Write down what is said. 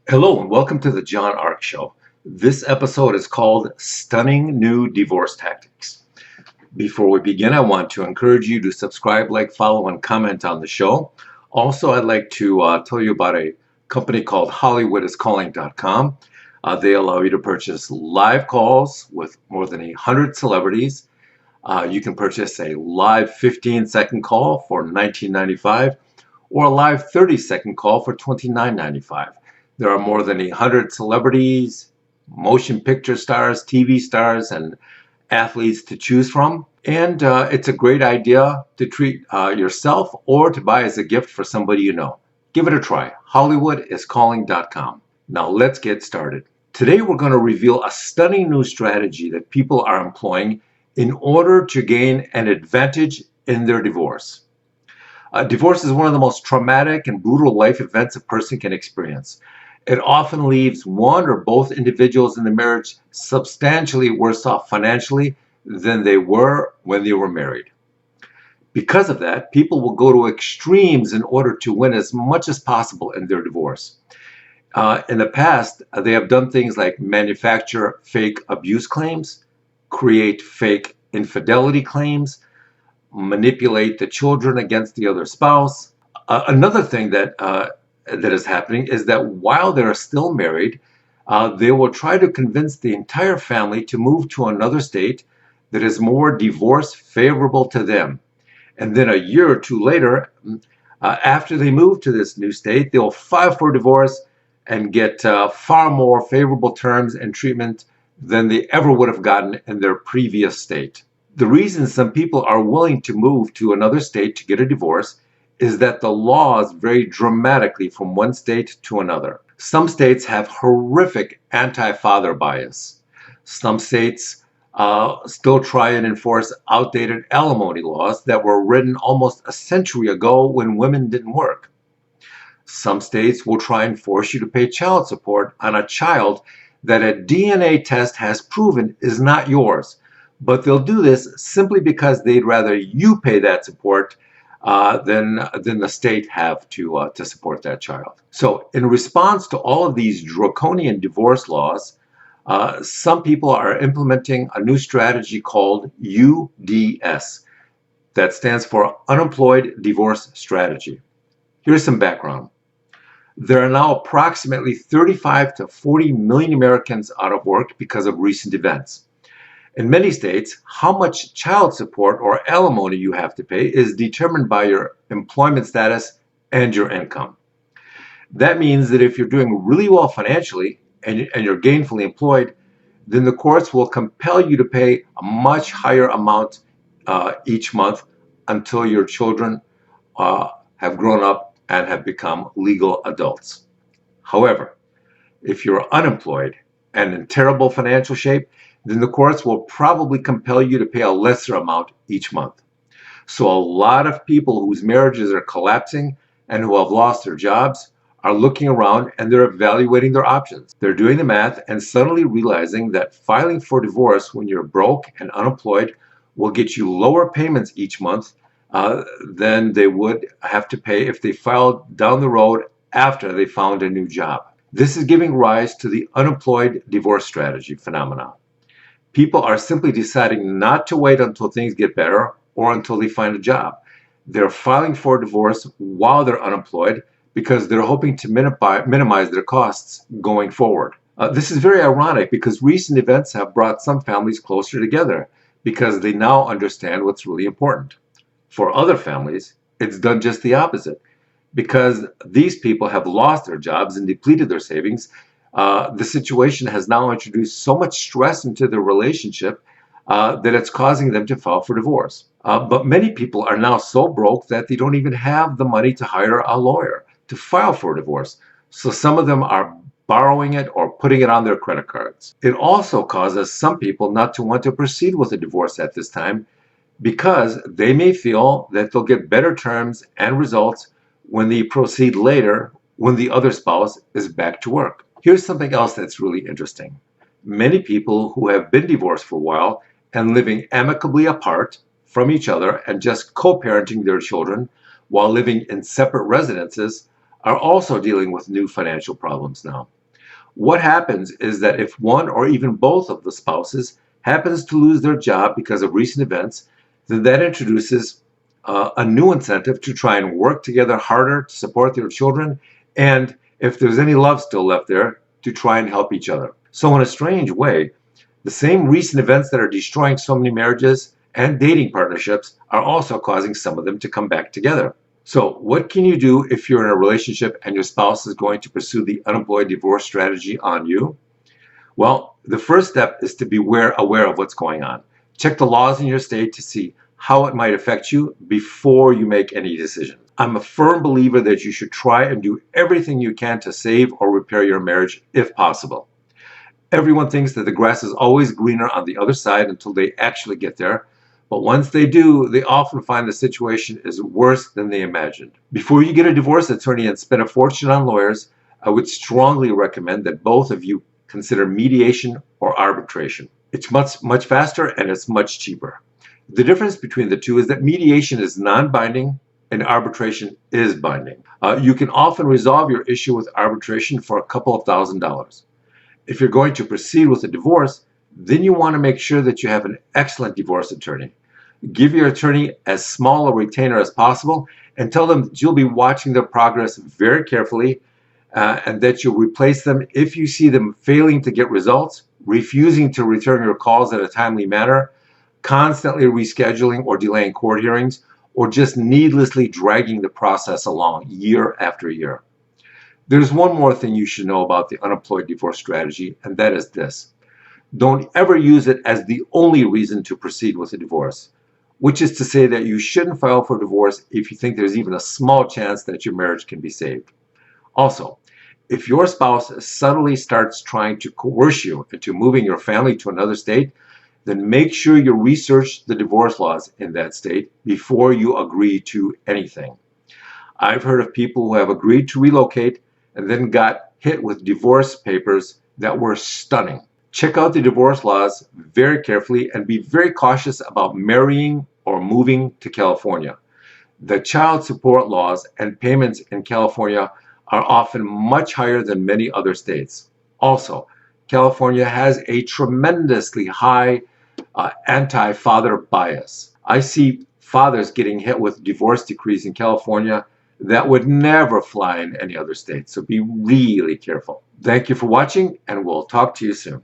Hello and welcome to the John Ark Show. This episode is called Stunning New Divorce Tactics. Before we begin, I want to encourage you to subscribe, like, follow, and comment on the show. Also, I'd like to tell you about a company called HollywoodIsCalling.com. They allow you to purchase live calls with more than 100 celebrities. You can purchase a live 15-second call for $19.95 or a live 30-second call for $29.95. There are more than 100 celebrities, motion picture stars, TV stars, and athletes to choose from. And it's a great idea to treat yourself or to buy as a gift for somebody you know. Give it a try. HollywoodIsCalling.com. Now let's get started. Today we're going to reveal a stunning new strategy that people are employing in order to gain an advantage in their divorce. Divorce is one of the most traumatic and brutal life events a person can experience. It often leaves one or both individuals in the marriage substantially worse off financially than they were when they were married. Because of that, people will go to extremes in order to win as much as possible in their divorce. In the past, they have done things like manufacture fake abuse claims, create fake infidelity claims, manipulate the children against the other spouse. Another thing that is happening is that while they're still married, they will try to convince the entire family to move to another state that is more divorce favorable to them. And then a year or two later, after they move to this new state, they'll file for divorce and get far more favorable terms and treatment than they ever would have gotten in their previous state. The reason some people are willing to move to another state to get a divorce is that the laws vary dramatically from one state to another. Some states have horrific anti-father bias. Some states still try and enforce outdated alimony laws that were written almost a century ago when women didn't work. Some states will try and force you to pay child support on a child that a DNA test has proven is not yours. But they'll do this simply because they'd rather you pay that support than the state have to support that child. So in response to all of these draconian divorce laws, some people are implementing a new strategy called UDS. That stands for Unemployed Divorce Strategy. Here's some background. There are now approximately 35 to 40 million Americans out of work because of recent events. In many states, how much child support or alimony you have to pay is determined by your employment status and your income. That means that if you're doing really well financially and you're gainfully employed, then the courts will compel you to pay a much higher amount each month until your children have grown up and have become legal adults. However, if you're unemployed and in terrible financial shape, then the courts will probably compel you to pay a lesser amount each month. So a lot of people whose marriages are collapsing and who have lost their jobs are looking around and they're evaluating their options. They're doing the math and suddenly realizing that filing for divorce when you're broke and unemployed will get you lower payments each month than they would have to pay if they filed down the road after they found a new job. This is giving rise to the unemployed divorce strategy phenomenon. People are simply deciding not to wait until things get better or until they find a job. They're filing for divorce while they're unemployed because they're hoping to minimize their costs going forward. This is very ironic because recent events have brought some families closer together because they now understand what's really important. For other families, it's done just the opposite. Because these people have lost their jobs and depleted their savings, the situation has now introduced so much stress into their relationship that it's causing them to file for divorce. But many people are now so broke that they don't even have the money to hire a lawyer to file for divorce. So some of them are borrowing it or putting it on their credit cards. It also causes some people not to want to proceed with a divorce at this time because they may feel that they'll get better terms and results when they proceed later when the other spouse is back to work. Here's something else that's really interesting. Many people who have been divorced for a while and living amicably apart from each other and just co-parenting their children while living in separate residences are also dealing with new financial problems now. What happens is that if one or even both of the spouses happens to lose their job because of recent events, then that introduces a new incentive to try and work together harder to support their children, and if there's any love still left there, to try and help each other. So in a strange way, the same recent events that are destroying so many marriages and dating partnerships are also causing some of them to come back together. So what can you do if you're in a relationship and your spouse is going to pursue the unemployed divorce strategy on you? Well, the first step is to be aware of what's going on. Check the laws in your state to see how it might affect you before you make any decision. I'm a firm believer that you should try and do everything you can to save or repair your marriage if possible. Everyone thinks that the grass is always greener on the other side until they actually get there. But once they do, they often find the situation is worse than they imagined. Before you get a divorce attorney and spend a fortune on lawyers, I would strongly recommend that both of you consider mediation or arbitration. It's much faster and it's much cheaper. The difference between the two is that mediation is non-binding and arbitration is binding. You can often resolve your issue with arbitration for a couple of $1,000s. If you're going to proceed with a divorce, then you want to make sure that you have an excellent divorce attorney. Give your attorney as small a retainer as possible and tell them that you'll be watching their progress very carefully and that you'll replace them if you see them failing to get results, refusing to return your calls in a timely manner, constantly rescheduling or delaying court hearings, or just needlessly dragging the process along year after year. There's one more thing you should know about the unemployed divorce strategy, and that is this. Don't ever use it as the only reason to proceed with a divorce, which is to say that you shouldn't file for divorce if you think there's even a small chance that your marriage can be saved. Also, if your spouse subtly starts trying to coerce you into moving your family to another state, then make sure you research the divorce laws in that state before you agree to anything. I've heard of people who have agreed to relocate and then got hit with divorce papers that were stunning. Check out the divorce laws very carefully and be very cautious about marrying or moving to California. The child support laws and payments in California are often much higher than many other states. Also, California has a tremendously high anti-father bias. I see fathers getting hit with divorce decrees in California that would never fly in any other state. So be really careful. Thank you for watching, and we'll talk to you soon.